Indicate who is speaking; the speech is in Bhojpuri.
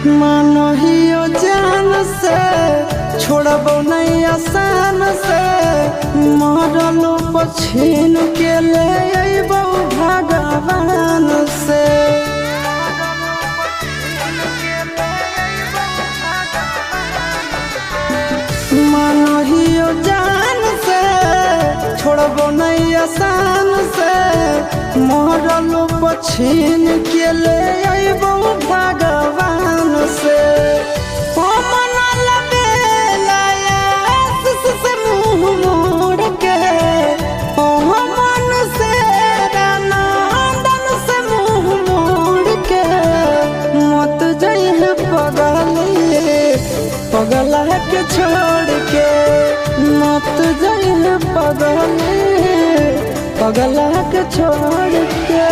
Speaker 1: मानहियो जान से छोड़बो नहीं आसान से मरलो पछीन के ले अइबो भगवान से। मानहियो जान से छोड़बो नहीं आसान से मरलो पछीन के ले अइबो भगवान से। पगला के छोड़ के मत जाइए पगला के छोड़ के।